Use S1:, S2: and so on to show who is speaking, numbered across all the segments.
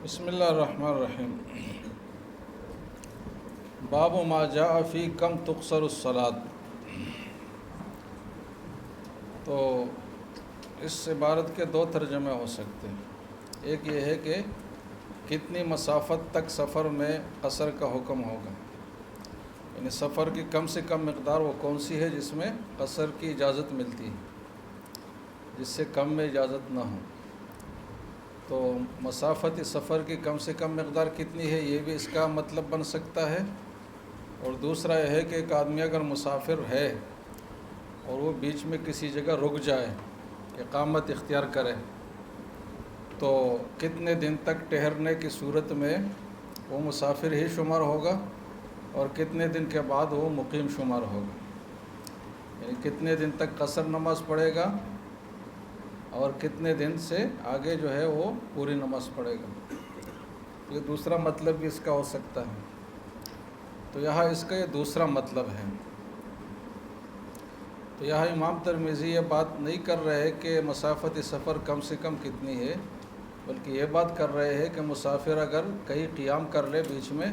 S1: بسم اللہ الرحمن الرحیم۔ باب ما جاء فی کم تقصر الصلاۃ۔ تو اس عبارت کے دو ترجمے ہو سکتے ہیں۔ ایک یہ ہے کہ کتنی مسافت تک سفر میں قصر کا حکم ہوگا، یعنی سفر کی کم سے کم مقدار وہ کون سی ہے جس میں قصر کی اجازت ملتی ہے، جس سے کم میں اجازت نہ ہو۔ تو مسافت سفر کی کم سے کم مقدار کتنی ہے، یہ بھی اس کا مطلب بن سکتا ہے۔ اور دوسرا یہ ہے کہ ایک آدمی اگر مسافر ہے اور وہ بیچ میں کسی جگہ رک جائے، اقامت اختیار کرے، تو کتنے دن تک ٹھہرنے کی صورت میں وہ مسافر ہی شمار ہوگا اور کتنے دن کے بعد وہ مقیم شمار ہوگا، یعنی کتنے دن تک قصر نماز پڑھے گا اور کتنے دن سے آگے جو ہے وہ پوری نماز پڑھے گا۔ یہ دوسرا مطلب بھی اس کا ہو سکتا ہے۔ تو یہاں اس کا یہ دوسرا مطلب ہے۔ تو یہاں امام ترمذی یہ بات نہیں کر رہے کہ مسافت سفر کم سے کم کتنی ہے، بلکہ یہ بات کر رہے ہیں کہ مسافر اگر کہیں قیام کر لے بیچ میں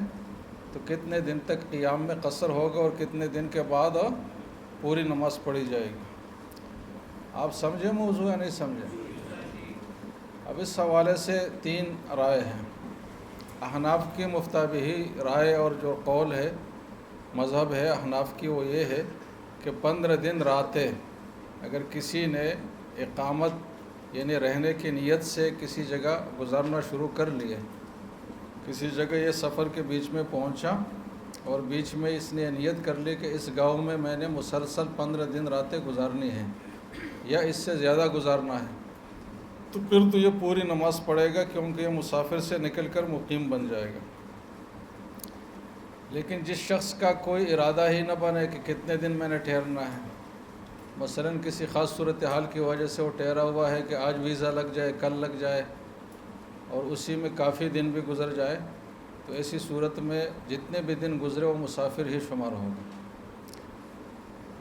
S1: تو کتنے دن تک قیام میں قصر ہوگا اور کتنے دن کے بعد پوری نماز پڑھی جائے گی۔ آپ سمجھیں موضوع یا نہیں سمجھیں؟ اب اس حوالے سے تین رائے ہیں۔ احناف کی مفتابہی رائے اور جو قول ہے، مذہب ہے احناف کی، وہ یہ ہے کہ 15 دن راتیں اگر کسی نے اقامت یعنی رہنے کی نیت سے کسی جگہ گزارنا شروع کر لیے، کسی جگہ یہ سفر کے بیچ میں پہنچا اور بیچ میں اس نے نیت کر لی کہ اس گاؤں میں نے مسلسل 15 دن راتیں گزارنی ہیں یا اس سے زیادہ گزارنا ہے، تو پھر تو یہ پوری نماز پڑھے گا، کیونکہ یہ مسافر سے نکل کر مقیم بن جائے گا۔ لیکن جس شخص کا کوئی ارادہ ہی نہ بنے کہ کتنے دن میں نے ٹھہرنا ہے، مثلا کسی خاص صورتحال کی وجہ سے وہ ٹھہرا ہوا ہے کہ آج ویزا لگ جائے، کل لگ جائے، اور اسی میں کافی دن بھی گزر جائے، تو ایسی صورت میں جتنے بھی دن گزرے وہ مسافر ہی شمار ہوگا۔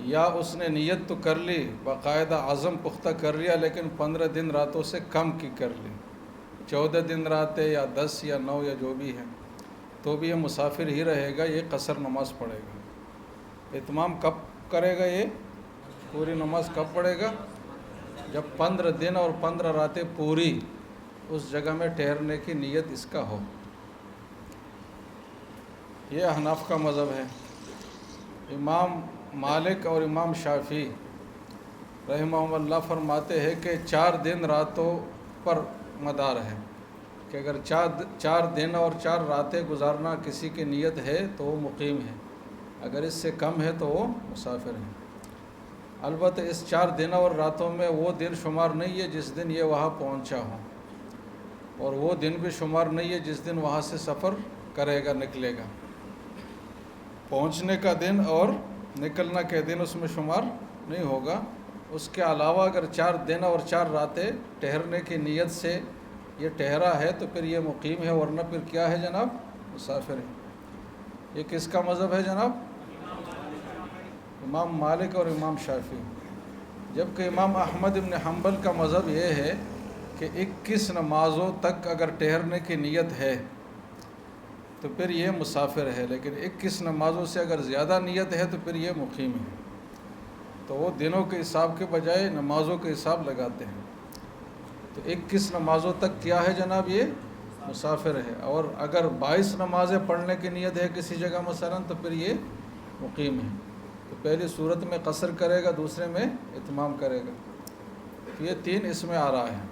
S1: یا اس نے نیت تو کر لی، باقاعدہ عزم پختہ کر لیا، لیکن 15 دن راتوں سے کم کی کر لی، 14 دن راتیں یا 10 یا 9 یا جو بھی ہے، تو بھی یہ مسافر ہی رہے گا، یہ قصر نماز پڑھے گا۔ اتمام کب کرے گا؟ یہ پوری نماز کب پڑھے گا؟ جب 15 دن اور 15 راتیں پوری اس جگہ میں ٹھہرنے کی نیت اس کا ہو۔ یہ احناف کا مذہب ہے۔ امام مالک اور امام شافعی رحمہ اللہ فرماتے ہیں کہ 4 دن راتوں پر مدار ہے، کہ اگر 4 دن اور 4 راتیں گزارنا کسی کی نیت ہے تو وہ مقیم ہے، اگر اس سے کم ہے تو وہ مسافر ہے۔ البتہ اس 4 دن اور راتوں میں وہ دن شمار نہیں ہے جس دن یہ وہاں پہنچا ہو، اور وہ دن بھی شمار نہیں ہے جس دن وہاں سے سفر کرے گا، نکلے گا۔ پہنچنے کا دن اور نکلنا کے دن اس میں شمار نہیں ہوگا۔ اس کے علاوہ اگر 4 دن اور 4 راتیں ٹھہرنے کی نیت سے یہ ٹھہرا ہے تو پھر یہ مقیم ہے، ورنہ پھر کیا ہے جناب؟ مسافر ہے۔ یہ کس کا مذہب ہے جناب؟ امام مالک اور امام شافعی۔ جبکہ امام احمد بن حنبل کا مذہب یہ ہے کہ 21 نمازوں تک اگر ٹھہرنے کی نیت ہے تو پھر یہ مسافر ہے، لیکن 21 نمازوں سے اگر زیادہ نیت ہے تو پھر یہ مقیم ہے۔ تو وہ دنوں کے حساب کے بجائے نمازوں کے حساب لگاتے ہیں۔ تو 21 نمازوں تک کیا ہے جناب؟ یہ مسافر ہے۔ اور اگر 22 نمازیں پڑھنے کی نیت ہے کسی جگہ مثلا تو پھر یہ مقیم ہے۔ تو پہلی صورت میں قصر کرے گا، دوسرے میں اتمام کرے گا۔ تو یہ 3 اس میں آ رہا ہے۔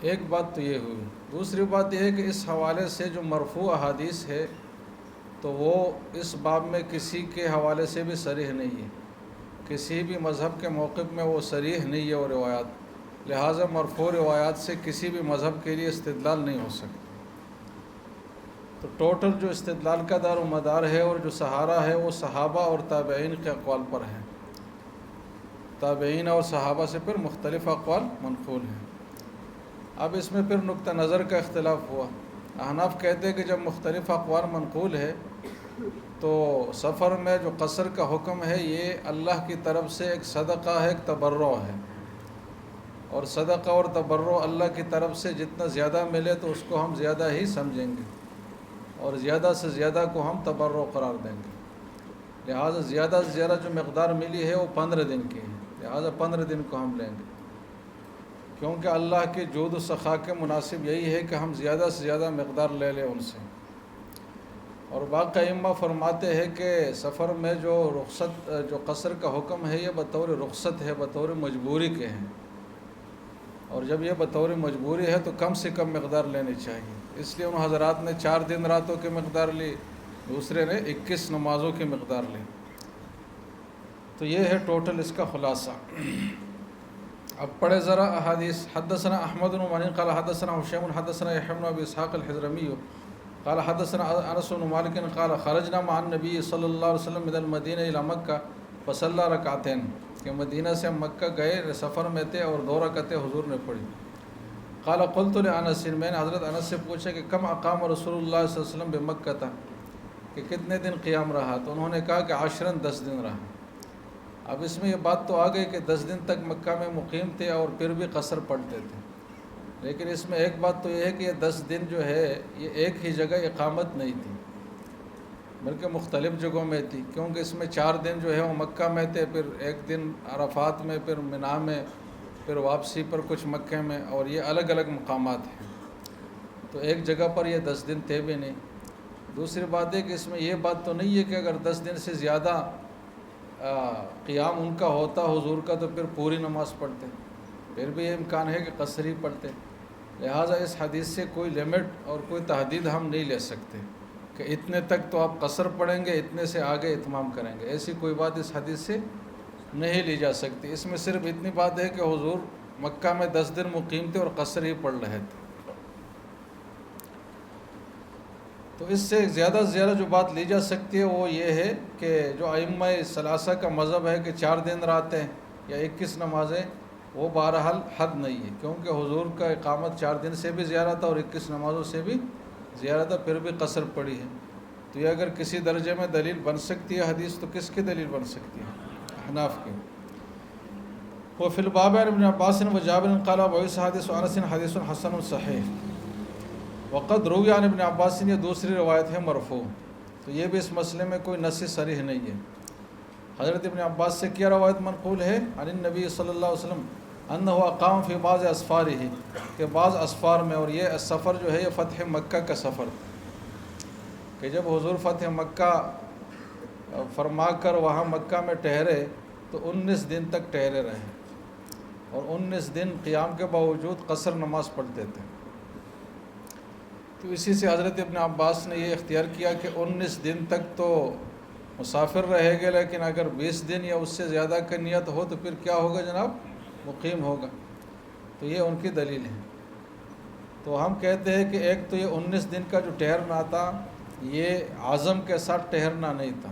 S1: ایک بات تو یہ ہوئی۔ دوسری بات یہ ہے کہ اس حوالے سے جو مرفوع احادیث ہے تو وہ اس باب میں کسی کے حوالے سے بھی صریح نہیں ہے، کسی بھی مذہب کے موقف میں وہ صریح نہیں ہے وہ روایات، لہٰذا مرفوع روایات سے کسی بھی مذہب کے لیے استدلال نہیں ہو سکتا۔ تو ٹوٹل جو استدلال کا دار و مدار ہے اور جو سہارا ہے وہ صحابہ اور تابعین کے اقوال پر ہے۔ تابعین اور صحابہ سے پھر مختلف اقوال منقول ہیں۔ اب اس میں پھر نقطہ نظر کا اختلاف ہوا۔ احناف کہتے ہیں کہ جب مختلف اقوال منقول ہے تو سفر میں جو قصر کا حکم ہے یہ اللہ کی طرف سے ایک صدقہ ہے، ایک تبرع ہے، اور صدقہ اور تبرع اللہ کی طرف سے جتنا زیادہ ملے تو اس کو ہم زیادہ ہی سمجھیں گے، اور زیادہ سے زیادہ کو ہم تبرع قرار دیں گے۔ لہٰذا زیادہ سے زیادہ جو مقدار ملی ہے وہ 15 دن کی ہے، لہٰذا 15 دن کو ہم لیں گے، کیونکہ اللہ کے جود و سخا کے مناسب یہی ہے کہ ہم زیادہ سے زیادہ مقدار لے لیں ان سے۔ اور باقی ائمہ فرماتے ہیں کہ سفر میں جو قصر کا حکم ہے یہ بطور رخصت ہے، بطور مجبوری کے ہیں، اور جب یہ بطور مجبوری ہے تو کم سے کم مقدار لینی چاہیے۔ اس لیے ان حضرات نے 4 دن راتوں کی مقدار لی، دوسرے نے 21 نمازوں کی مقدار لی۔ تو یہ ہے ٹوٹل اس کا خلاصہ۔ اب پڑھے ذرا احادیث۔ حدثنا احمد بن منی قال حدثنا هشام حدثنا يحيى بن ابي اسحاق الحضرمي قال حدثنا انس بن مالك قال خرجنا مع النبي صلی اللہ علیہ وسلم من المدینہ الى مکہ فصلى رکعتين، کہ مدینہ سے ہم مکہ گئے، سفر میں تھے اور 2 رکعتیں حضور نے پڑھی۔ قال قلت لانس، میں نے حضرت انس سے پوچھا کہ کم اقام رسول اللہ صلی اللہ علیہ وسلم بمکہ تھا، کہ کتنے دن قیام رہا؟ تو انہوں نے کہا کہ 10 دن رہا۔ اب اس میں یہ بات تو آ گئی کہ 10 دن تک مکہ میں مقیم تھے اور پھر بھی قصر پڑھتے تھے، لیکن اس میں ایک بات تو یہ ہے کہ یہ 10 دن جو ہے یہ ایک ہی جگہ اقامت نہیں تھی، بلکہ مختلف جگہوں میں تھی، کیونکہ اس میں 4 دن جو ہے وہ مکہ میں تھے، پھر 1 دن عرفات میں، پھر منی میں، پھر واپسی پر کچھ مکہ میں، اور یہ الگ الگ مقامات ہیں، تو ایک جگہ پر یہ 10 دن تھے بھی نہیں۔ دوسری بات ہے کہ اس میں یہ بات تو نہیں ہے کہ اگر 10 دن سے زیادہ قیام ان کا ہوتا حضور کا تو پھر پوری نماز پڑھتے، پھر بھی یہ امکان ہے کہ قصر ہی پڑھتے۔ لہٰذا اس حدیث سے کوئی لمٹ اور کوئی تحدید ہم نہیں لے سکتے کہ اتنے تک تو آپ قصر پڑھیں گے، اتنے سے آگے اتمام کریں گے، ایسی کوئی بات اس حدیث سے نہیں لی جا سکتی۔ اس میں صرف اتنی بات ہے کہ حضور مکہ میں 10 دن مقیم تھے اور قصر ہی پڑھ رہے تھے۔ تو اس سے زیادہ سے زیادہ جو بات لی جا سکتی ہے وہ یہ ہے کہ جو ائمہ ثلاثہ کا مذہب ہے کہ 4 دن راتیں یا 21 نمازیں، وہ بہرحال حد نہیں ہے، کیونکہ حضور کا اقامت 4 دن سے بھی زیادہ تھا اور 21 نمازوں سے بھی زیادہ تھا، پھر بھی قصر پڑی ہے۔ تو یہ اگر کسی درجے میں دلیل بن سکتی ہے حدیث تو کس کی دلیل بن سکتی ہے؟ احناف کی۔ وفی الباب عن ابن عباس وجابر قال وعیس حدیث انس حدیث حسن صحیح وقد روی عن ابن عباس، یہ دوسری روایت ہے مرفوع، تو یہ بھی اس مسئلے میں کوئی نص صریح نہیں ہے۔ حضرت ابن عباس سے کیا روایت منقول ہے؟ عن النبی صلی اللہ علیہ وسلم انہ اقام فی بعض اسفارہ، کہ بعض اسفار میں، اور یہ سفر جو ہے یہ فتح مکہ کا سفر تھا، کہ جب حضور فتح مکہ فرما کر وہاں مکہ میں ٹھہرے تو 19 دن تک ٹھہرے رہے، اور 19 دن قیام کے باوجود قصر نماز پڑھتے تھے۔ تو اسی سے حضرت ابن عباس نے یہ اختیار کیا کہ 19 دن تک تو مسافر رہے گا، لیکن اگر 20 دن یا اس سے زیادہ کی نیت ہو تو پھر کیا ہوگا جناب؟ مقیم ہوگا۔ تو یہ ان کی دلیل ہے۔ تو ہم کہتے ہیں کہ ایک تو یہ 19 دن کا جو ٹھہرنا تھا یہ عزم کے ساتھ ٹھہرنا نہیں تھا،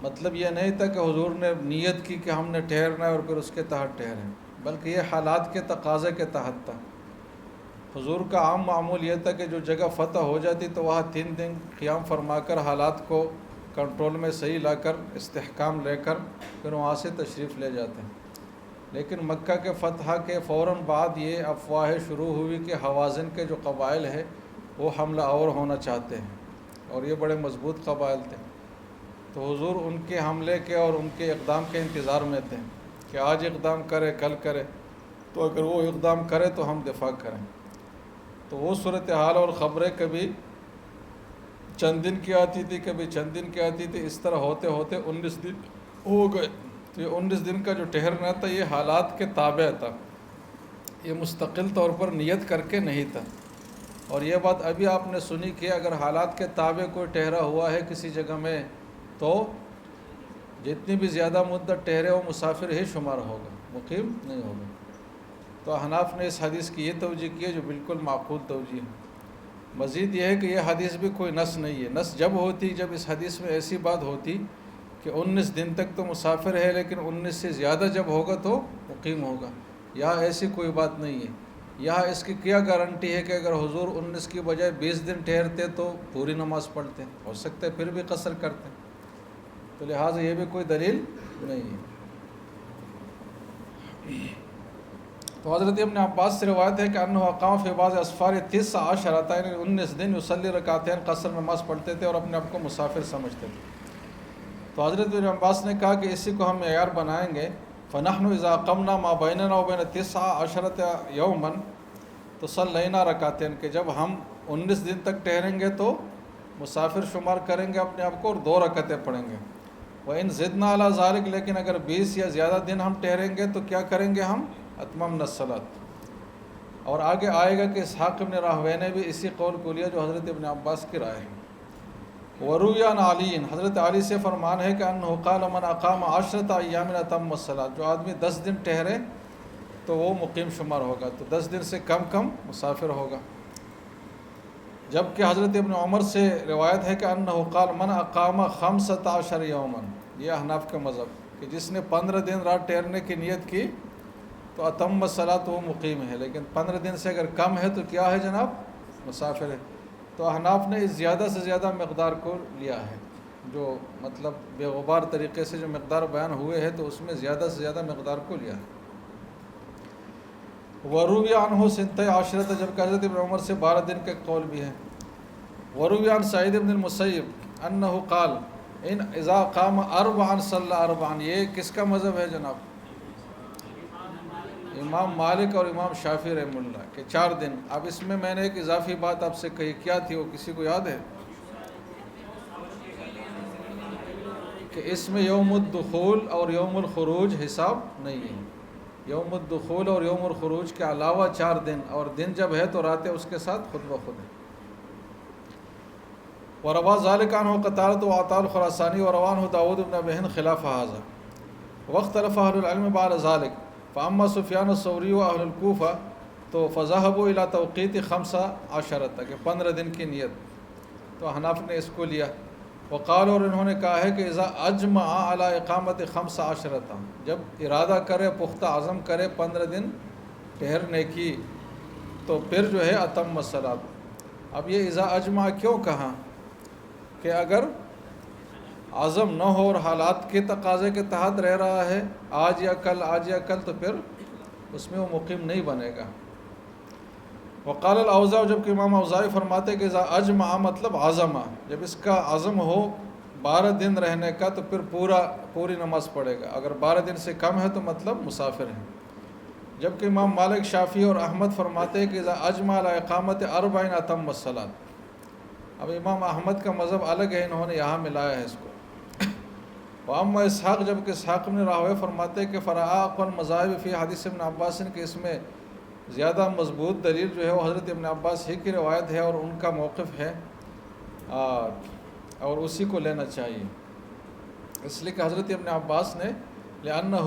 S1: مطلب یہ نہیں تھا کہ حضور نے نیت کی کہ ہم نے ٹھہرنا ہے اور پھر اس کے تحت ٹھہرے، بلکہ یہ حالات کے تقاضے کے تحت تھا۔ حضور کا عام معمول یہ تھا کہ جو جگہ فتح ہو جاتی تو وہاں 3 دن قیام فرما کر حالات کو کنٹرول میں صحیح لا کر استحکام لے کر پھر وہاں سے تشریف لے جاتے ہیں۔ لیکن مکہ کے فتح کے فوراً بعد یہ افواہیں شروع ہوئی کہ حوازن کے جو قبائل ہیں وہ حملہ آور ہونا چاہتے ہیں، اور یہ بڑے مضبوط قبائل تھے، تو حضور ان کے حملے کے اور ان کے اقدام کے انتظار میں تھے کہ آج اقدام کرے کل کرے، تو اگر وہ اقدام کرے تو ہم دفاع کریں۔ تو وہ صورتحال اور خبریں کبھی چند دن کی آتی تھی، کبھی چند دن کی آتی تھی، اس طرح ہوتے ہوتے 19 دن ہو گئے۔ تو یہ 19 دن کا جو ٹھہرنا تھا یہ حالات کے تابع تھا، یہ مستقل طور پر نیت کر کے نہیں تھا۔ اور یہ بات ابھی آپ نے سنی کہ اگر حالات کے تابع کوئی ٹھہرا ہوا ہے کسی جگہ میں تو جتنی بھی زیادہ مدت ٹھہرے وہ مسافر ہی شمار ہوگا، مقیم نہیں ہوگا۔ تو احناف نے اس حدیث کی یہ توجہ کی ہے جو بالکل معقول توجہ ہے۔ مزید یہ ہے کہ یہ حدیث بھی کوئی نص نہیں ہے۔ نص جب ہوتی جب اس حدیث میں ایسی بات ہوتی کہ 19 دن تک تو مسافر ہے لیکن 19 سے زیادہ جب ہوگا تو مقیم ہوگا، یہاں ایسی کوئی بات نہیں ہے۔ یہاں اس کی کیا گارنٹی ہے کہ اگر حضور 19 کی بجائے 20 دن ٹھہرتے تو پوری نماز پڑھتے، ہو سکتا ہے پھر بھی قصر کرتے، تو لہٰذا یہ بھی کوئی دلیل نہیں ہے۔ تو حضرت ابن عباس سے روایت ہے کہ انہ اقام فی بعض اسفار 19 یعنی 19 دن یصلی رکعتین قصر نماز پڑھتے تھے اور اپنے آپ کو مسافر سمجھتے تھے۔ تو حضرت ابن عباس نے کہا کہ اسی کو ہم معیار بنائیں گے، فنحن اذا قمنا ما بیننا و بین 19 یوما تو صلینا رکعتین، کہ جب ہم 19 دن تک ٹھہریں گے تو مسافر شمار کریں گے اپنے آپ کو اور 2 رکعتیں پڑھیں گے۔ وَإِن زِدْنَا عَلَى ذَلِكَ، لیکن اگر 20 یا زیادہ دن ہم ٹھہریں گے تو کیا کریں گے ہم؟ اتممنا الصلاۃ۔ اور آگے آئے گا کہ اسحاق ابن راہویہ نے بھی اسی قول کو لیا جو حضرت ابن عباس کی رائے ہے۔ وروی عن علی، حضرت علی سے فرمان ہے کہ انہ قال من اقام 10 ایام اتم الصلاۃ، جو آدمی 10 دن ٹھہرے تو وہ مقیم شمار ہوگا، تو 10 دن سے کم مسافر ہوگا۔ جبکہ حضرت ابن عمر سے روایت ہے کہ انہ قال من اقام 15 یوما، یہ احناف کا مذہب، کہ جس نے 15 دن رات ٹھہرنے کی نیت کی تو اتم الصلاۃ وہ مقیم ہے، لیکن 15 دن سے اگر کم ہے تو کیا ہے جناب؟ مسافر ہے۔ تو احناف نے اس زیادہ سے زیادہ مقدار کو لیا ہے، جو مطلب بے غبار طریقے سے جو مقدار بیان ہوئے ہیں تو اس میں زیادہ سے زیادہ مقدار کو لیا ہے۔ وروی عنہ 12، جبکہ حضرت ابن عمر سے 12 دن کا قول بھی ہے۔ وروی عن سعید بن المسیب انہ قال ان اذا قام 4 صلی 4، یہ کس کا مذہب ہے جناب؟ امام مالک اور امام شافعی رحمہ اللہ کہ 4 دن۔ اب اس میں نے ایک اضافی بات آپ سے کہی، کیا تھی وہ کسی کو یاد ہے؟ کہ اس میں یوم الدخول اور یوم الخروج حساب نہیں ہے۔ یوم الدخول اور یوم الخروج کے علاوہ 4 دن، اور دن جب ہے تو راتیں اس کے ساتھ خود بخود ہیں۔ وروا ذلك عنه قتادة وعطاء الخراسانی وروا عنه داود بن ابي خلاف هذا واختلف اهل العلم بعد ذلك فاما سفیان الثوری واهل الكوفہ تو فذهبوا الى توقیت 15 تک، 15 دن کی نیت، تو احناف نے اس کو لیا۔ وقال، اور انہوں نے کہا ہے کہ اذا اجمع على اقامت 15، جب ارادہ کرے، پختہ عزم کرے 15 دن ٹھہرنے کی تو پھر جو ہے اتم الصلاۃ۔ اب یہ اذا اجمع کیوں کہا؟ کہ اگر عزم نہ ہو اور حالات کے تقاضے کے تحت رہ رہا ہے آج یا کل تو پھر اس میں وہ مقیم نہیں بنے گا۔ وقال الاوزاعی، جبکہ امام اوزاعی فرماتے کہ اذا اجمع مطلب عزمہ، جب اس کا عزم ہو 12 دن رہنے کا تو پھر پوری نماز پڑھے گا، اگر 12 دن سے کم ہے تو مطلب مسافر ہے۔ جبکہ امام مالک، شافعی اور احمد فرماتے کہ اذا اجمع علی اقامت 40 اتم الصلاۃ۔ اب امام احمد کا مذہب الگ ہے، انہوں نے یہاں ملایا ہے اس کو۔ واما اسحاق، جبکہ اسحاق بن راہویہ فرماتے کہ فرعا اقوال مذاہب فی حدیث ابن عباس، کہ اس میں زیادہ مضبوط دلیل جو ہے وہ حضرت ابن عباس ہی کی روایت ہے اور ان کا موقف ہے، اور اسی کو لینا چاہیے، اس لیے کہ حضرت ابن عباس نے لأنہ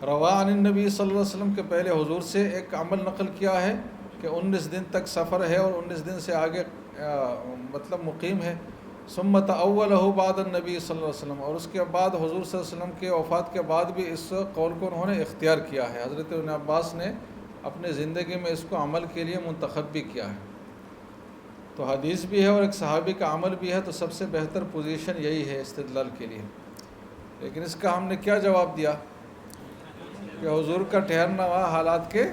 S1: روا عن النبی صلی اللہ علیہ وسلم کے پہلے حضور سے ایک عمل نقل کیا ہے کہ 19 دن تک سفر ہے اور 19 دن سے آگے مطلب مقیم ہے۔ ثم تأولہ بعد النبی صلی اللہ علیہ وسلم، اور اس کے بعد حضور صلی اللہ علیہ وسلم کے وفات کے بعد بھی اس قول کو انہوں نے اختیار کیا ہے۔ حضرت ابن عباس نے اپنے زندگی میں اس کو عمل کے لیے منتخب بھی کیا ہے۔ تو حدیث بھی ہے اور ایک صحابی کا عمل بھی ہے، تو سب سے بہتر پوزیشن یہی ہے استدلال کے لیے۔ لیکن اس کا ہم نے کیا جواب دیا کہ حضور کا ٹھہرنا ہوا حالات کے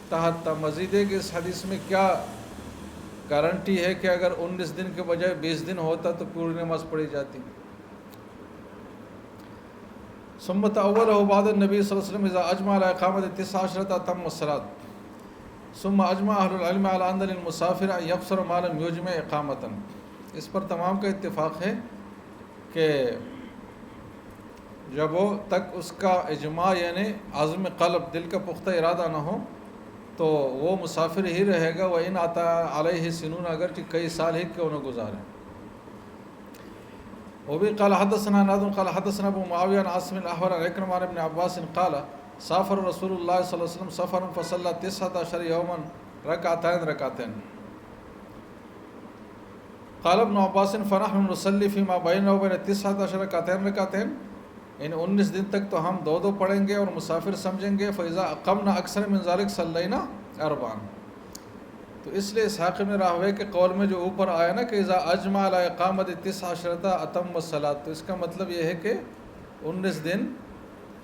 S1: تحت تھا۔ مزید ہے کہ اس حدیث میں کیا گارنٹی ہے کہ اگر 19 دن کے بجائے 20 دن ہوتا تو پوری نماز پڑھی جاتی۔ ثم تأولہ بعد النبی صلی اللہ علیہ وسلم اذا اجمع علی اقامت 19 اتم الصلاۃ ثم اجمع اہل العلم علی ان للمسافر ان یقصر ما لم یجمع اقامۃ۔ اس پر تمام کا اتفاق ہے کہ جب وہ تک اس کا اجماع یعنی عزم قلب، دل کا پختہ ارادہ نہ ہو تو وہ مسافر ہی رہے گا۔ وَإِنْ عَتَى عَلَيْهِ سِنُونَ، اگرچہ کئی سال ہی کیوں نہ گزارے۔ وبی قال حدثنا نادر قال حدثنا ابو معاویہ عن عاصم الاحول عن اکرمہ عن ابن عباس قال سافر رسول اللہ صلی اللہ علیہ وسلم سفرا فصلى 19 یوما رکعتين قال ابن عباس فنحن نصلي فيما بيننا وبين 19 رکعتين، ان 19 دن تک تو ہم 2 پڑھیں گے اور مسافر سمجھیں گے۔ فإذا أقمنا أكثر من ذلك صلينا 4۔ تو اس لیے اسحاق بن راہویہ کے قول میں جو اوپر آیا نا کہ اذا اجمع علی اقامت 19 اتم الصلاۃ، تو اس کا مطلب یہ ہے کہ 19 دن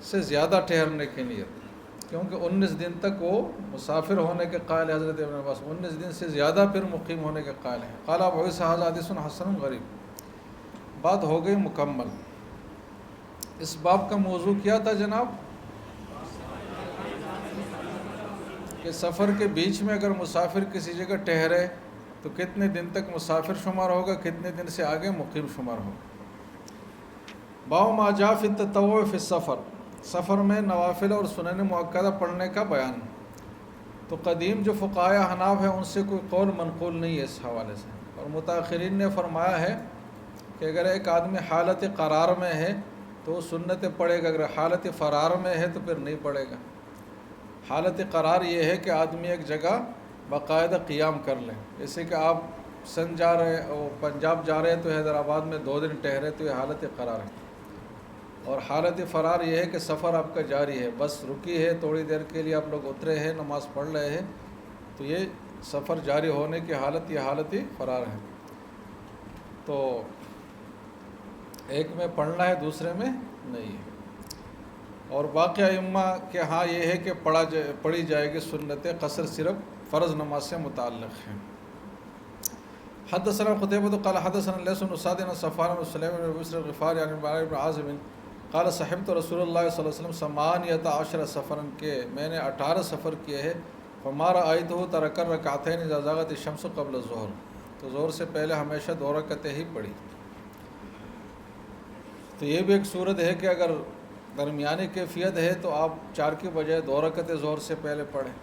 S1: سے زیادہ ٹھہرنے کی نیت، کیونکہ 19 دن تک وہ مسافر ہونے کے قائل ہے حضرت ابن عباس، 19 دن سے زیادہ پھر مقیم ہونے کے قائل ہیں۔ قال ابو عیسیٰ ھذا حدیث حسن غریب۔ بات ہو گئی مکمل۔ اس باب کا موضوع کیا تھا جناب؟ کہ سفر کے بیچ میں اگر مسافر کسی جگہ ٹھہرے تو کتنے دن تک مسافر شمار ہوگا، کتنے دن سے آگے مقیم شمار ہوگا۔ باب ما جاء فی التطوع فی السفر، سفر میں نوافل اور سنن مؤکدہ پڑھنے کا بیان۔ تو قدیم جو فقہائے احناف ہیں ان سے کوئی قول منقول نہیں ہے اس حوالے سے، اور متاخرین نے فرمایا ہے کہ اگر ایک آدمی حالت قرار میں ہے تو وہ سنت پڑھے گا، اگر حالت فرار میں ہے تو پھر نہیں پڑھے گا۔ حالت قرار یہ ہے کہ آدمی ایک جگہ باقاعدہ قیام کر لیں، جیسے کہ آپ سندھ جا رہے اور پنجاب جا رہے ہیں تو حیدرآباد میں 2 دن ٹھہرے تو یہ حالت قرار ہے۔ اور حالت فرار یہ ہے کہ سفر آپ کا جاری ہے، بس رکی ہے تھوڑی دیر کے لیے، آپ لوگ اترے ہیں نماز پڑھ رہے ہیں، تو یہ سفر جاری ہونے کی حالت یہ حالت فرار ہے۔ تو ایک میں پڑھنا ہے دوسرے میں نہیں ہے۔ اور باقی ائمہ کے ہاں یہ ہے کہ پڑھی جائے گی سنت قصر، صرف فرض نماز سے متعلق ہے۔ حدثنا قتيبة قال حدثنا الليث بن سعد عن صفوان بن سليم بن بشر الغفاري عن البراء بن عازب قال صحبت رسول اللہ صلی اللہ علیہ وسلم 18 سفرا، کہ میں نے 18 سفر کیے ہیں۔ فما رأيته ترك ركعتين اذا زاغت الشمس قبل الظهر، تو ظہر سے پہلے ہمیشہ 2 رکعتیں ہی پڑھی۔ تو یہ بھی ایک صورت ہے کہ اگر درمیانی کیفیت ہے تو آپ 4 کی بجائے 2 رکعتیں ظہر سے پہلے پڑھیں۔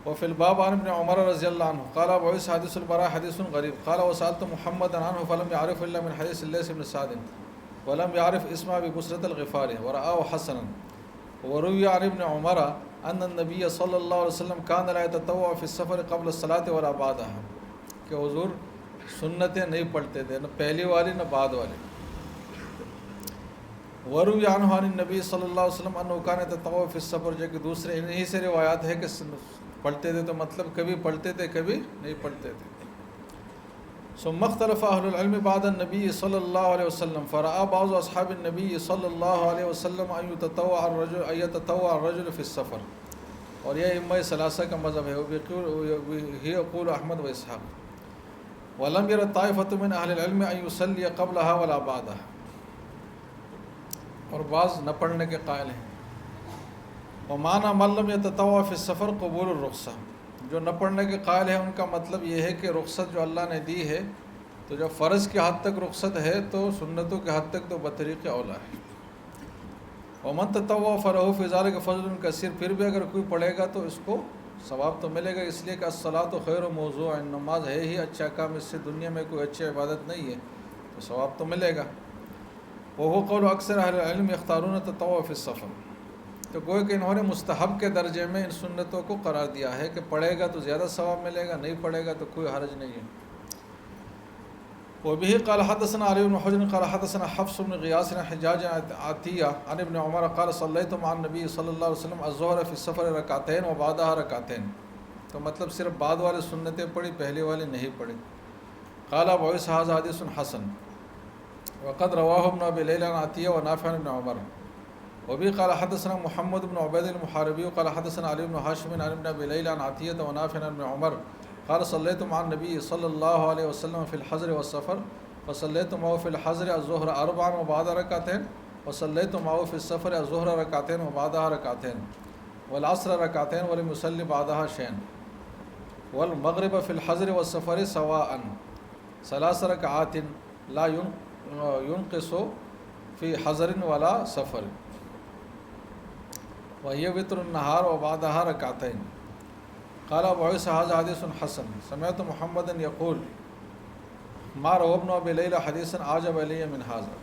S1: وفي الباب عن ابن عمر رضی اللہ عنہ قال ابو عیسیٰ حدیث البراء حدیث غریب قال وسألت محمد عنه فلم يعرف الا من حديث الليث بن سعد ولم يعرف اسم ابي بصرة الغفاري ورآه حسنا، وروي عن ابن عمر ان النبي صلی اللہ علیہ وسلم كان لا يتطوع في السفر قبل الصلاة ولا بعدها، کہ حضور سنتیں نہیں پڑھتے تھے، نہ پہلی والی نہ بعد والی۔ وروی عنہ عن النبی صلی اللہ علیہ وسلم انه كان يتطوع في السفر، جو کہ دوسرے انہی سے روایات ہے کہ پڑھتے تھے، تو مطلب کبھی پڑھتے تھے کبھی نہیں پڑھتے تھے۔ ثم اختلف اہل العلم بعد النبی صلی اللہ علیہ وسلم فرأى بعض اصحاب النبی صلی اللہ علیہ وسلم ان يتطوع الرجل في السفر، اور یہ ائمہ ثلاثہ کا مذہب ہے، وہی یقول احمد و اسحاق۔ ولم ير طائفة من اہل العلم ان يصلي قبلها ولا بعدها، اور بعض نہ پڑھنے کے قائل ہیں۔ ومعنى من لم يتطوع في السفر قبول الرخصہ، جو نہ پڑھنے کے قائل ہیں ان کا مطلب یہ ہے کہ رخصت جو اللہ نے دی ہے، تو جب فرض کے حد تک رخصت ہے تو سنتوں کے حد تک تو بطریق اولا ہے۔ ومن تطوع فله في ذلك فضل كثير، پھر بھی اگر کوئی پڑھے گا تو اس کو ثواب تو ملے گا، اس لیے کہ الصلاۃ خیر موضوع، نماز ہے ہی اچھا کام، اس سے دنیا میں کوئی اچھی عبادت نہیں ہے، تو ثواب تو ملے گا۔ وهو قول اکثر اہل العلم يختارون التطوع في السفر، تو گویا کہ انہوں نے مستحب کے درجے میں ان سنتوں کو قرار دیا ہے کہ پڑھے گا تو زیادہ ثواب ملے گا، نہیں پڑھے گا تو کوئی حرج نہیں ہے۔ وبه قال حدثنا علي بن حجر قال حدثنا حفص بن غياث عن حجاج عطية عن ابن عمر قال صليت مع النبي صلى الله عليه وسلم الظهر في السفر ركعتين وبعدها ركعتين، تو مطلب صرف بعد والے سنتیں پڑھی، پہلی والی نہیں پڑھی۔ قال ابو عيسى هذا حديث حسن وقد رواه ابن ابي ليلى عن عطية ونافع عن ابن عمر۔ وبه قال حدثنا محمد بن عبيد المحاربي قال حدثنا علي بن هاشم عن ابن ابي ليلى عن عطية ونافع عن ابن عمر قال صليت مع النبي صلى الله عليه وسلم في الحضر والسفر فصليت معه في الحضر الظهر 4 وبعد ركعتين، وصليت معه في السفر الظهر ركعتين وبعدها ركعتين، والعصر ركعتين ولم يصلي بعدها شيئا، والمغرب في الحضر والسفر سواء 3 ركعات لا ينقص في حضر ولا سفر، وهي وتر النهار وبعدها ركعتين۔ قال ابو عيسى هذا حديث حسن، سمعت محمدا يقول ما روى ابن ابي ليلى حديثا اعجب الي من هذا۔